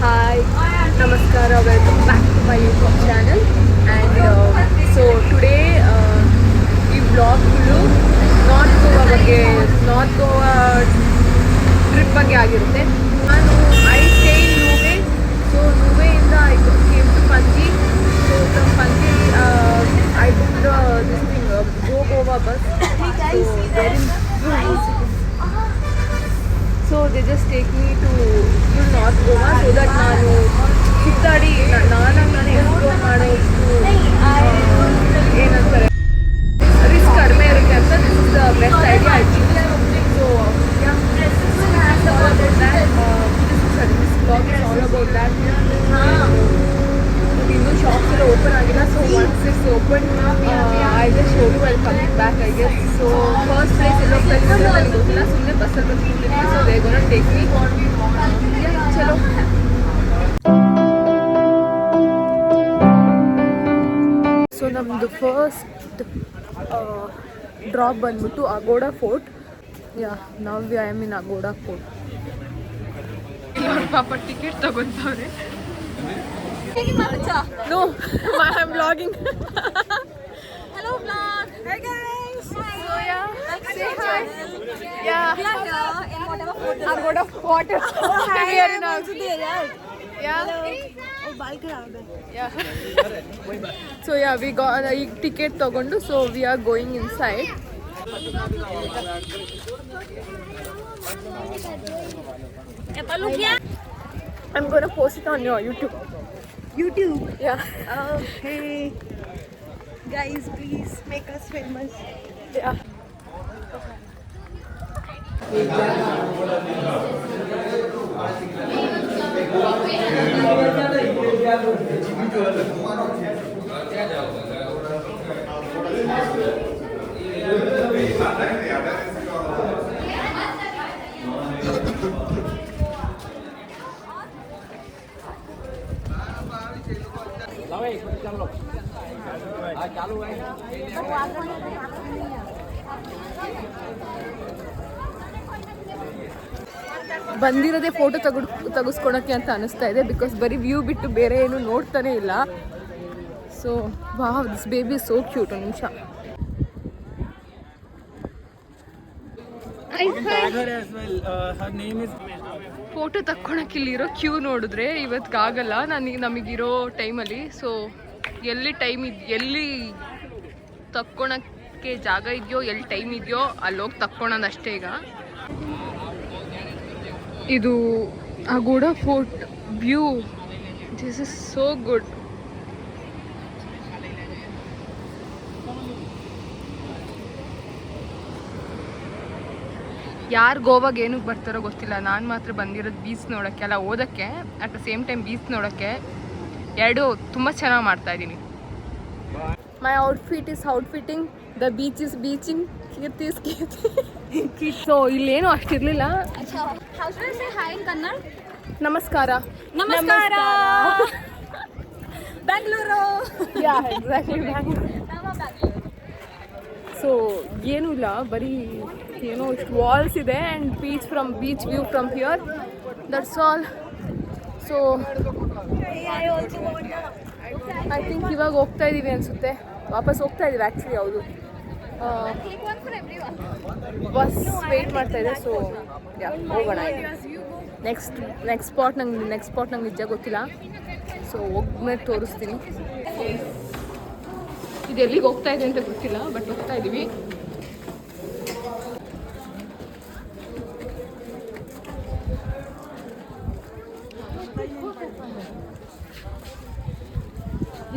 Hi, Namaskara, welcome back to my YouTube channel. And so today ಈ blog full north Goa ಬಗ್ಗೆ north Goa trip ಬಗ್ಗೆ ಆಗಿರುತ್ತೆ. ನಾನು I stay in Nuvem. So ನೂವೆಯಿಂದ I came to Panaji. So from Panaji I book this thing go Goa bus. So they just take me to full North Goa so that ನಾನು ಸುತ್ತಾಡಿ ನಾನು explore ಮಾಡೋಷ್ಟು ಏನಂತಾರೆ ರಿಸ್ಕ್ ಕಡಿಮೆ ಇರುತ್ತೆ ಅಂತ. This is the best idea I think. So this blog is all about that. ಇನ್ನೂ shops ಎಲ್ಲ ಓಪನ್ ಆಗಿಲ್ಲ. So once it's open I just show you I coming back I guess. So first place ಎಲ್ಲ ಹೋಗ್ತಾ ಇದ್ದೀನಿ ನನಗೆ ಗೊತ್ತಿಲ್ಲ. ಸುಮ್ಮನೆ ಬಸ್ಸಲ್ಲಿ ಬಂದ್ಬಿಟ್ಟಿದ್ದೀನಿ. So they gonna take me. ಚಲೋ. ಸೊ ನಮ್ಮದು ಫಸ್ಟ್ ಡ್ರಾಪ್ ಬಂದ್ಬಿಟ್ಟು Aguada Fort. Yeah now I am in Aguada Fort. ಪಾಪ ticket ತಗೊಂತವ್ರೆ. No, I'm vlogging. Hello vlog. Hey guys. So yeah, say hi. Yeah. We are here in whatever photo. Agoda water. Oh hi. We are in also there, right? Yeah. Oh bike around there. Yeah. So yeah, we got a ticket tagondu. So we are going inside. I'm gonna post it on your YouTube. Yeah. Oh hey. Guys, please make us famous. Yeah. ಬಂದಿರೋದೇ photo ತೆಗಿಸ್ಕೊಳಕ್ಕೆ ಅಂತ ಅನಿಸ್ತಾ ಇದೆ. Because ಬರೀ view ಬಿಟ್ಟು ಬೇರೆ ಏನು ನೋಡ್ತಾನೆ ಇಲ್ಲ. So wow, this baby so cute. ಒಂದು ನಿಮಿಷ. ಫೋಟೋ ತಕ್ಕೊಳಕ್ಕೆ ಇಲ್ಲಿರೋ ಕ್ಯೂ ನೋಡಿದ್ರೆ ಇವತ್ತಿಗಾಗಲ್ಲ ನಮಗಿರೋ ಟೈಮಲ್ಲಿ. ಸೊ ಎಲ್ಲಿ ತಕ್ಕೊಳಕ್ಕೆ ಜಾಗ ಇದೆಯೋ, ಎಲ್ಲಿ ಟೈಮ್ ಇದೆಯೋ ಅಲ್ಲೋಗಿ ತಕ್ಕೊಳೋದು ಅಷ್ಟೇ. ಈಗ ಇದು Agoda fort view. This is so good. ಯಾರು ಗೋವಾಗೆ ಏನಕ್ಕೆ ಬರ್ತಾರೋ ಗೊತ್ತಿಲ್ಲ. ನಾನು ಮಾತ್ರ ಬಂದಿರೋದು ಬೀಚ್ ನೋಡೋಕ್ಕೆ, ಅಲ್ಲ ಓದೋಕ್ಕೆ, at the same time beach ನೋಡೋಕ್ಕೆ. ಎರಡು ತುಂಬ ಚೆನ್ನಾಗಿ ಮಾಡ್ತಾಯಿದ್ದೀನಿ. My outfit is outfitting, the beach is beaching, Keerthi is Keerthi. So ಇಲ್ಲೇನು ಅಷ್ಟಿರಲಿಲ್ಲ. How should I say hi in Kannada? ನಮಸ್ಕಾರ. Namaskara. Bangalore. Yeah, exactly. So ಏನೂ ಇಲ್ಲ, ಬರೀ ಏನೋ ಇಷ್ಟು ವಾಲ್ಸ್ ಇದೆ and beach view from here, that's all. So I think ಇವಾಗ ಹೋಗ್ತಾ ಇದ್ದೀವಿ ಅನಿಸುತ್ತೆ. ವಾಪಸ್ ಹೋಗ್ತಾ ಇದ್ದೀವಿ ಆ್ಯಕ್ಚುಲಿ. ಹೌದು, ಬಸ್ ವೆಯ್ಟ್ ಮಾಡ್ತಾ ಇದೆ. ಸೊ ಹೋಗೋಣ. ನೆಕ್ಸ್ಟ್ ಸ್ಪಾಟ್ ನಂಗೆ ನಿಜ ಗೊತ್ತಿಲ್ಲ. ಸೊ ಹೋಗ್ಮೇಲೆ ತೋರಿಸ್ತೀನಿ. ಇದು ಎಲ್ಲಿಗೆ ಹೋಗ್ತಾ ಇದೆ ಅಂತ ಗೊತ್ತಿಲ್ಲ, ಬಟ್ ಹೋಗ್ತಾ ಇದ್ದೀವಿ.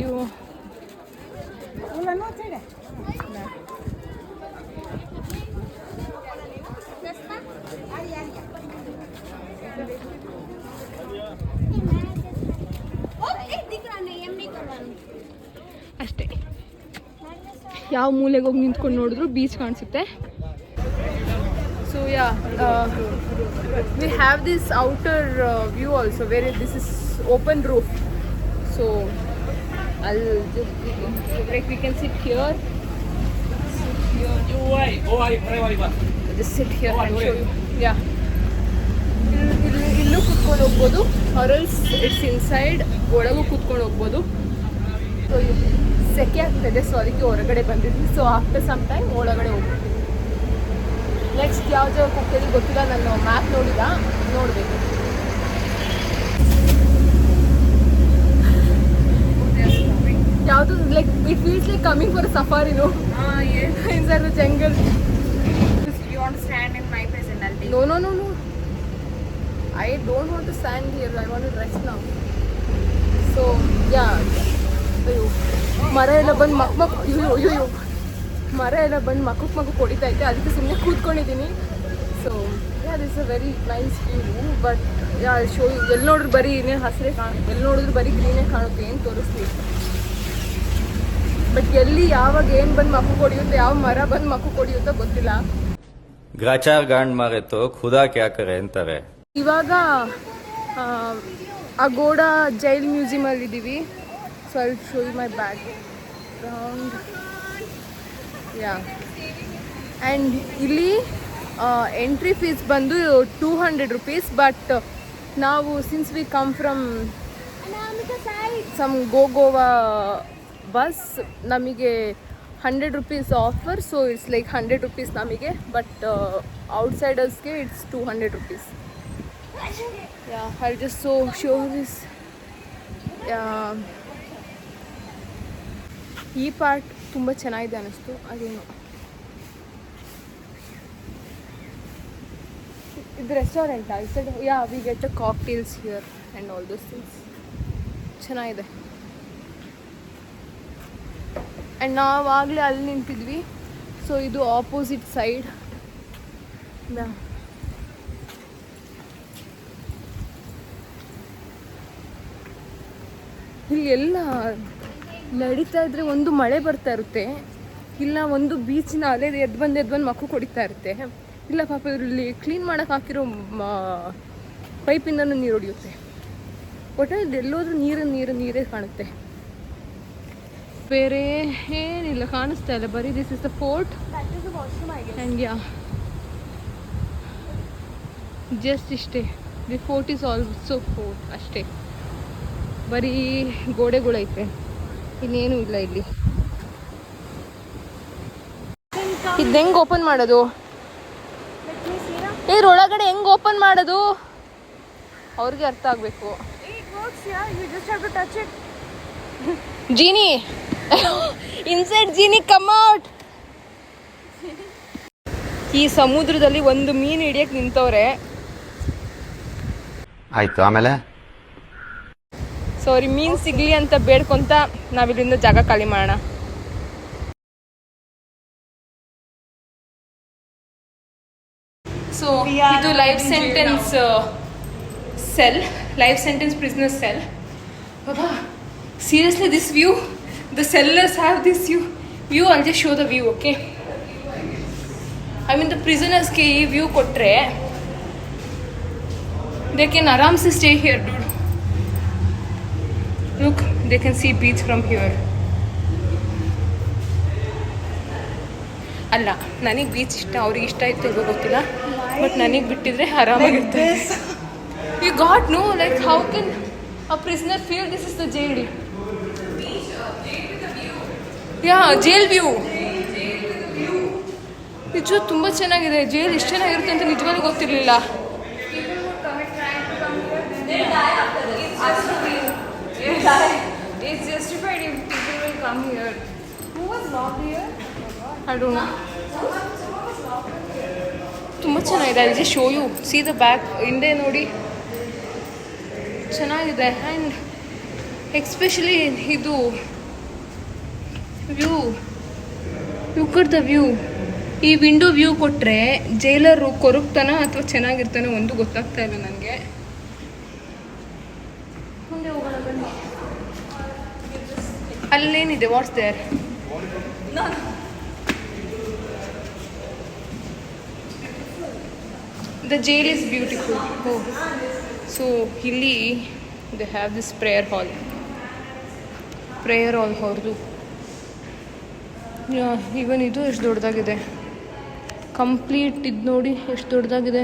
ಇವು ಅಷ್ಟೇ. ಯಾವ ಮೂಲೆಗೆ ಹೋಗಿ ನಿಂತ್ಕೊಂಡು ನೋಡಿದ್ರು ಬೀಚ್ ಕಾಣಿಸುತ್ತೆ. So yeah, we have this outer view also where this is open roof. So I'll just we can sit here. Just sit here and show you. Yeah. ಇಲ್ಲಿ ಇಲ್ಲೂ ಕೂತ್ಕೊಂಡು ಹೋಗ್ಬೋದು, ಆರಲ್ಸ್ ಇಟ್ಸ್ ಇನ್ಸೈಡ್ ಒಳಗೂ ಕೂತ್ಕೊಂಡು ಹೋಗ್ಬೋದು. ಸೊ ಸೆಕೆ ಆಗ್ತಾಯಿದೆ, ಸೊ ಅದಕ್ಕೆ ಹೊರಗಡೆ ಬಂದಿದ್ವಿ. ಸೊ ಆಫ್ಟರ್ ಸಮ್ ಟೈಮ್ ಒಳಗಡೆ ಹೋಗ್ಬಿಡ್ತೀವಿ. ನೆಕ್ಸ್ಟ್ ಯಾವ ಜಾಗಕ್ಕೆ ಹೋಗ್ತೀವಿ ಗೊತ್ತಿಲ್ಲ, ನಾನು ಮ್ಯಾಪ್ ನೋಡಬೇಕು. ಯಾವುದು like it feels like coming for ಸಫಾರಿನೋ inside the jungle. You want to stand in my place and I'll take No. I don't want to stand here. I want to rest now. So yeah. ಅಯ್ಯೋ ಮರ ಎಲ್ಲ ಬಂದು ಅಯ್ಯೋ ಮರ ಎಲ್ಲ ಬಂದು ಮಕ್ಕಕ್ಕೆ ಹೊಡಿತಾ ಇದ್ದೆ, ಅದಕ್ಕೆ ಸುಮ್ಮನೆ ಕೂತ್ಕೊಂಡಿದ್ದೀನಿ. So yeah this a very nice view. But yeah show ಎಲ್ಲಿ ನೋಡಿದ್ರು ಬರೀ ಇನ್ನೇನು ಹಸಿರೇ ಎಲ್ಲಿ ನೋಡಿದ್ರು ಬರೀ ಗ್ರೀನೇ ಕಾಣುತ್ತೆ, ಏನು ತೋರಿಸ್ಲಿ. ಬಟ್ ಎಲ್ಲಿ ಯಾವಾಗ ಏನು ಬಂದು ಮಕ್ಕಕ್ಕೆ ಹೊಡಿಯುತ್ತೆ, ಯಾವ ಮರ ಬಂದು ಮಕ್ಕಕ್ಕೆ ಹೊಡಿಯುತ್ತೋ ಗೊತ್ತಿಲ್ಲ. ಗ್ರಾಚಾರ್ ಗಾಂಡ್ ಮಾರೆ ತೋ ಖುದಾ ಕ್ಯಾ ಕರೆ ಅಂತಾರೆ. ಇವಾಗ ಅಗೋಡಾ ಜೈಲ್ ಮ್ಯೂಸಿಯಮಲ್ಲಿ ಇದ್ದೀವಿ. So I will show you my background. Yeah and ಇಲ್ಲಿ ಎಂಟ್ರಿ ಫೀಸ್ ಬಂದು 200 rupees. ಬಟ್ ನಾವು since we come from some Goa bus, ನಮಗೆ 100 rupees offer. So it's like 100 rupees ನಮಗೆ, ಬಟ್ ಔಟ್ಸೈಡರ್ಸ್ಗೆ it's 200 rupees. I'll just show this. ಈ part ತುಂಬ ಚೆನ್ನಾಗಿದೆ ಅನ್ನಿಸ್ತು. ಅದೇನು ಇದು ರೆಸ್ಟೋರೆಂಟಾ? ಈ side we get a cocktails here and all those things. ಚೆನ್ನಾಗಿದೆ. ಆ್ಯಂಡ್ ನಾವಾಗಲೇ ಅಲ್ಲಿ ನಿಂತಿದ್ವಿ. ಸೊ ಇದು ಆಪೋಸಿಟ್ ಸೈಡ್. ಇಲ್ಲಿ ಎಲ್ಲ ನಡೀತಾ ಇದ್ರೆ ಒಂದು ಮಳೆ ಬರ್ತಾ ಇರುತ್ತೆ, ಇಲ್ಲ ಒಂದು ಬೀಚಿನ ಅಲೆ ಎದ್ದು ಬಂದು ಮಕ್ಕಳು ಹೊಡಿತಾ ಇರುತ್ತೆ, ಇಲ್ಲ ಪಾಪ ಇವರಲ್ಲಿ ಕ್ಲೀನ್ ಮಾಡೋಕೆ ಹಾಕಿರೋ ಪೈಪಿಂದನೂ ನೀರು ಹೊಡಿಯುತ್ತೆ. ಒಟ್ಟಲ್ಲಿ ಎಲ್ಲೋದ್ರೂ ನೀರೇ ಕಾಣುತ್ತೆ, ಬೇರೆ ಏನಿಲ್ಲ ಕಾಣಿಸ್ತಾ ಇಲ್ಲ. ಬರೀ this is the fort and yeah just ಇಷ್ಟೇ. The fort is also fort ಅಷ್ಟೇ, ಬರೀ ಗೋಡೆಗಳೈತೆ, ಇನ್ನೇನು ಇಲ್ಲ ಇಲ್ಲಿ. ಇದು ಹೆಂಗೆ ಓಪನ್ ಮಾಡೋದು? ಇದ್ರೊಳಗಡೆ ಹೆಂಗೆ ಓಪನ್ ಮಾಡೋದು ಅವ್ರಿಗೆ ಅರ್ಥ ಆಗಬೇಕು. Genie inside genie come out. ಈ ಸಮುದ್ರದಲ್ಲಿ ಒಂದು ಮೀನು ಹಿಡಿಯಕ್ಕೆ ನಿಂತವ್ರೆ. ಆಯ್ತು, ಆಮೇಲೆ ಸಾರಿ ಮೀನು ಸಿಗ್ಲಿ ಅಂತ ಬೇಡ್ಕೊಂತ ನಾವಿಲ್ಲಿಂದ ಜಾಗ ಖಾಲಿ ಮಾಡೋಣ. ಸೊ ಇದು life sentence cell, life sentence prisoner cell. ಬಾಬಾ seriously this view, the cellars have this view. I just show the view. Okay, I mean the ಪ್ರಿಸನರ್ಸ್ಗೆ ಈ ವ್ಯೂ ಕೊಟ್ಟರೆ ದೇ ಕ್ಯಾನ್ ಆರಾಮ್ಸೆ stay here dude. Look, they can see beach from here. ಅಲ್ಲ, ನನಗೆ beach ಇಷ್ಟ, ಅವ್ರಿಗೆ ಇಷ್ಟ ಇತ್ತು ಇಲ್ವೋ ಗೊತ್ತಿಲ್ಲ, ಬಟ್ ನನಗೆ ಬಿಟ್ಟಿದ್ರೆ ಆರಾಮಾಗಿರುತ್ತೆ. You got no like how can a prisoner feel this is the jail? Yeah jail view ನಿಜ ತುಂಬ ಚೆನ್ನಾಗಿದೆ. ಜೈಲ್ ಇಷ್ಟು ಚೆನ್ನಾಗಿರುತ್ತೆ ಅಂತ ನಿಜವಾಗ್ಲೂ ಗೊತ್ತಿರಲಿಲ್ಲ. It's justified if people will come here. Who was locked here? I don't know. ತುಂಬ ಚೆನ್ನಾಗಿದೆ. I just show you. See the back, ಹಿಂದೆ ನೋಡಿ ಚೆನ್ನಾಗಿದೆ. ಆ್ಯಂಡ್ ಎಕ್ಸ್ಪೆಷಲಿ ಇದು view, look at the view. ಈ ವಿಂಡೋ ವ್ಯೂ ಕೊಟ್ಟರೆ ಜೈಲರು ಕೊರಗ್ತಾನ ಅಥವಾ ಚೆನ್ನಾಗಿರ್ತಾನೆ ಒಂದು ಗೊತ್ತಾಗ್ತಾ ಇಲ್ಲ ನನಗೆ. ಮುಂದೆ ಹೋಗೋಣ ಬನ್ನಿ. ಅಲ್ಲೇನಿದೆ? What's there? The jail is beautiful. Oh, so ಇಲ್ಲಿ they have this prayer hall ಅವ್ರದ್ದು. ಈವನ್ ಇದು ಎಷ್ಟು ದೊಡ್ಡದಾಗಿದೆ, ಕಂಪ್ಲೀಟ್ ಇದು ನೋಡಿ ಎಷ್ಟು ದೊಡ್ಡದಾಗಿದೆ.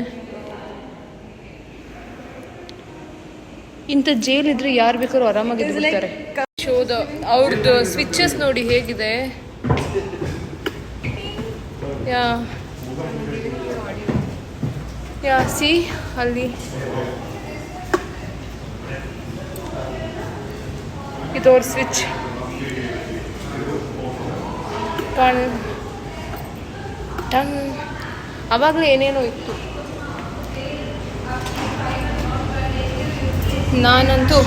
ಇಂಥ ಜೈಲ್ ಇದ್ರೆ ಯಾರು ಬೇಕಾದ್ರೂ ಆರಾಮಾಗಿ ಇರ್ತಾರೆ. ಶೋದ ಅವ್ರದ್ದು ಸ್ವಿಚಸ್ ನೋಡಿ ಹೇಗಿದೆ. ಯಾ ಸಿ ಅಲ್ಲಿ ಇದು ಅವ್ರ ಸ್ವಿಚ್. ಟನ್ ಟನ್ ಅವಾಗಲೇ ಏನೇನೋ ಇತ್ತು. ನಾನಂತೂ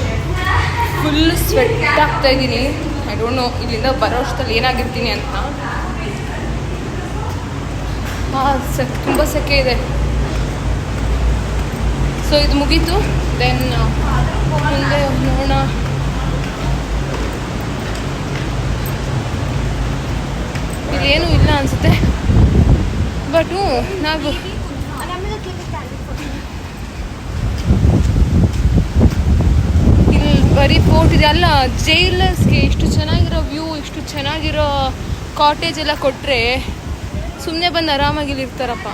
ಫುಲ್ ಸ್ವೆಟ್ ಆಗ್ತಾ ಇದ್ದೀನಿ. ಐ ಡೋಂಟ್ ನೋ ಇಲ್ಲಿಂದ ಬರೋ ಅಷ್ಟರಲ್ಲಿ ಏನಾಗಿರ್ತೀನಿ ಅಂತ. ತುಂಬ ಸೆಕೆ ಇದೆ. ಸೊ ಇದು ಮುಗೀತು. ದೆನ್ ಮುಂದೆ ನೋಡೋಣ. ಇದೇನು ಇಲ್ಲ ಅನಿಸುತ್ತೆ. ಬಟ್ ನಾವು ಇಲ್ಲಿ ಬರೀ ಫೋರ್ಟ್ ಇದೆ ಅಲ್ಲ. ಜೈಲರ್ಸ್ಗೆ ಇಷ್ಟು ಚೆನ್ನಾಗಿರೋ ವ್ಯೂ, ಇಷ್ಟು ಚೆನ್ನಾಗಿರೋ ಕಾಟೇಜ್ ಎಲ್ಲ ಕೊಟ್ಟರೆ ಸುಮ್ಮನೆ ಬಂದು ಆರಾಮಾಗಿ ಇರ್ತಾರಪ್ಪ.